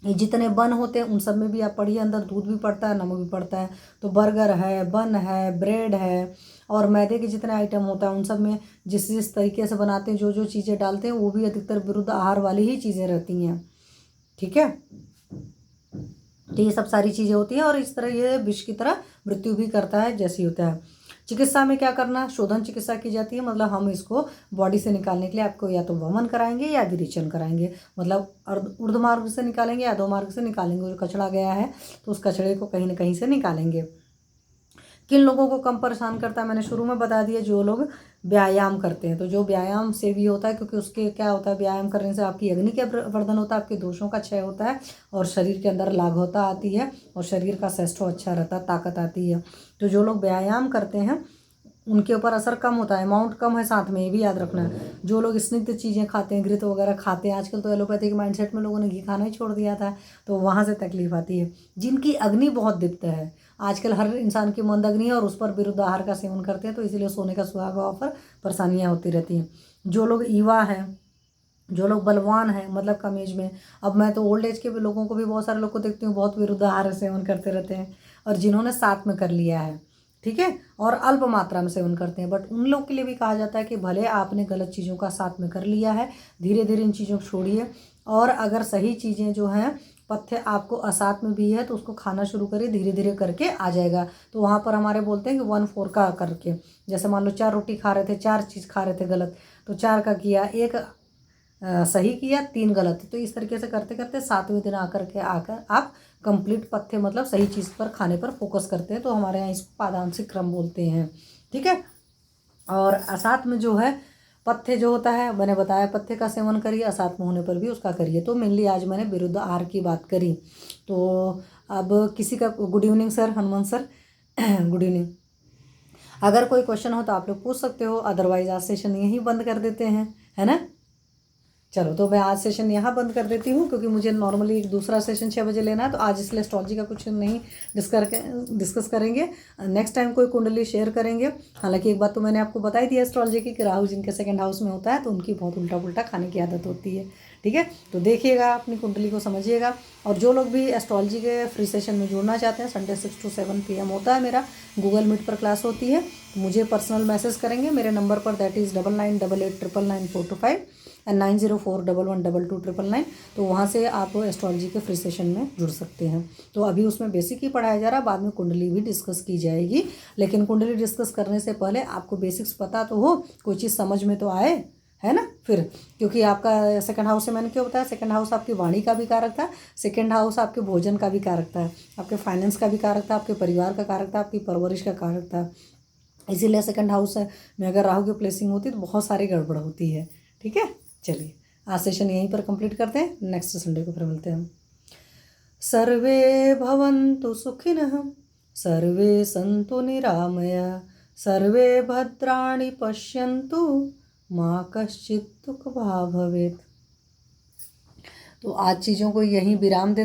Speaker 1: ये जितने बन होते हैं उन सब में भी आप पढ़िए, अंदर दूध भी पड़ता है, नमक भी पड़ता है। तो बर्गर है, बन है, ब्रेड है और मैदे के जितने आइटम होता है उन सब में जिस जिस तरीके से बनाते हैं, जो जो चीज़ें डालते हैं, वो भी अधिकतर विरुद्ध आहार वाली ही चीज़ें रहती हैं। ठीक है, तो ये सब सारी चीज़ें होती हैं और इस तरह ये विष की तरह मृत्यु भी करता है जैसी होता है। चिकित्सा में क्या करना, शोधन चिकित्सा की जाती है, मतलब हम इसको बॉडी से निकालने के लिए आपको या तो वमन कराएंगे या विरेचन कराएंगे, मतलब ऊर्ध्व मार्ग से निकालेंगे या अधो मार्ग से निकालेंगे। जो कचड़ा गया है तो उस कचड़े को कहीं ना कहीं से निकालेंगे। किन लोगों को कम परेशान करता है, मैंने शुरू में बता दिया, जो लोग व्यायाम करते हैं। तो जो व्यायाम से भी होता है, क्योंकि उसके क्या होता है, व्यायाम करने से आपकी अग्नि का वर्धन होता है, आपके दोषों का क्षय होता है और शरीर के अंदर लाघवता आती है और शरीर का स्वास्थ्य अच्छा रहता है, ताकत आती है। तो जो लोग व्यायाम करते हैं उनके ऊपर असर कम होता है, अमाउंट कम है साथ में, ये भी याद रखना है। जो लोग स्निग्ध चीज़ें खाते हैं, घृत वगैरह खाते हैं, आजकल तो एलोपैथिक माइंडसेट में लोगों ने घी खाना ही छोड़ दिया था, तो वहाँ से तकलीफ आती है। जिनकी अग्नि बहुत दीप्त है, आजकल हर इंसान की मंद अग्नि है और उस पर विरुद्ध आहार का सेवन करते हैं, तो इसीलिए सोने का सुहागा पर परेशानियाँ होती रहती हैं। जो लोग युवा हैं, जो लोग बलवान हैं, मतलब कम एज में, अब मैं तो ओल्ड एज के भी लोगों को भी बहुत सारे लोग को देखती हूँ बहुत विरुद्ध आहार सेवन करते रहते हैं, और जिन्होंने साथ में कर लिया है, ठीक है, और अल्प मात्रा में सेवन करते हैं, बट उन लोग के लिए भी कहा जाता है कि भले आपने गलत चीज़ों का साथ में कर लिया है, धीरे धीरे इन चीज़ों को छोड़िए, और अगर सही चीज़ें जो हैं पथ्य आपको असात में भी है तो उसको खाना शुरू करिए, धीरे धीरे करके आ जाएगा। तो वहाँ पर हमारे बोलते हैं कि 1/4 का करके, जैसे मान लो 4 रोटी खा रहे थे, 4 चीज़ खा रहे थे गलत, तो 4 का किया, 1 सही किया, 3 गलत, तो इस तरीके से करते करते 7वें दिन आकर आप कंप्लीट पथ्य मतलब सही चीज़ पर खाने पर फोकस करते हैं। तो हमारे यहाँ इसको पादांशिक क्रम बोलते हैं। ठीक है, और असात में जो है पथ्य जो होता है, मैंने बताया पथ्य का सेवन करिए, असात में होने पर भी उसका करिए। तो मेनली आज मैंने विरुद्ध आहार की बात करी। तो अब किसी का, good evening sir, Hanuman sir good evening. अगर कोई क्वेश्चन हो तो आप लोग पूछ सकते हो, अदरवाइज आज सेशन यहीं बंद कर देते हैं, है ना। चलो, तो मैं आज सेशन यहाँ बंद कर देती हूँ, क्योंकि मुझे नॉर्मली एक दूसरा सेशन 6 बजे लेना है, तो आज इसलिए एस्ट्रोलॉजी का कुछ नहीं डिस्कस करेंगे। नेक्स्ट टाइम कोई कुंडली शेयर करेंगे। हालांकि एक बात तो मैंने आपको बता ही दिया एस्ट्रोलॉजी की, कि राहु जिनके 2nd हाउस में होता है तो उनकी बहुत उल्टा पुल्टा खाने की आदत होती है। ठीक है, तो देखिएगा, अपनी कुंडली को समझिएगा। और जो लोग भी एस्ट्रोलॉजी के फ्री सेशन में जुड़ना चाहते हैं, संडे 6 to 7 PM होता है मेरा, गूगल मीट पर क्लास होती है, तो मुझे पर्सनल मैसेज करेंगे मेरे नंबर पर, दैट इज़ 9988999425 एंड 9041122299। तो वहाँ से आप एस्ट्रोलॉजी के फ्री सेशन में जुड़ सकते हैं। तो अभी उसमें बेसिक ही पढ़ाया जा रहा है, बाद में कुंडली भी डिस्कस की जाएगी, लेकिन कुंडली डिस्कस करने से पहले आपको बेसिक्स पता तो हो, कोई चीज़ समझ में तो आए, है ना। फिर क्योंकि आपका 2nd हाउस से मैंने क्यों बताया, 2nd हाउस आपकी वाणी का भी कारक था, 2nd हाउस आपके भोजन का भी कारक था, आपके फाइनेंस का भी कारक था, आपके परिवार का कारक था, आपकी परवरिश का कारक था। इसीलिए 2nd हाउस में अगर राहु की प्लेसिंग होती है तो बहुत सारी गड़बड़ होती है। ठीक है, चलिए आज सेशन यहीं पर कंप्लीट करते हैं, नेक्स्ट संडे को फिर मिलते हैं हम। सर्वे भवन्तु सुखिनः, सर्वे सन्तु निरामया, सर्वे भद्राणि पश्यन्तु, माँ कश्चित् दुःखभाग् भवेत्। तो आज चीज़ों को यहीं विराम दे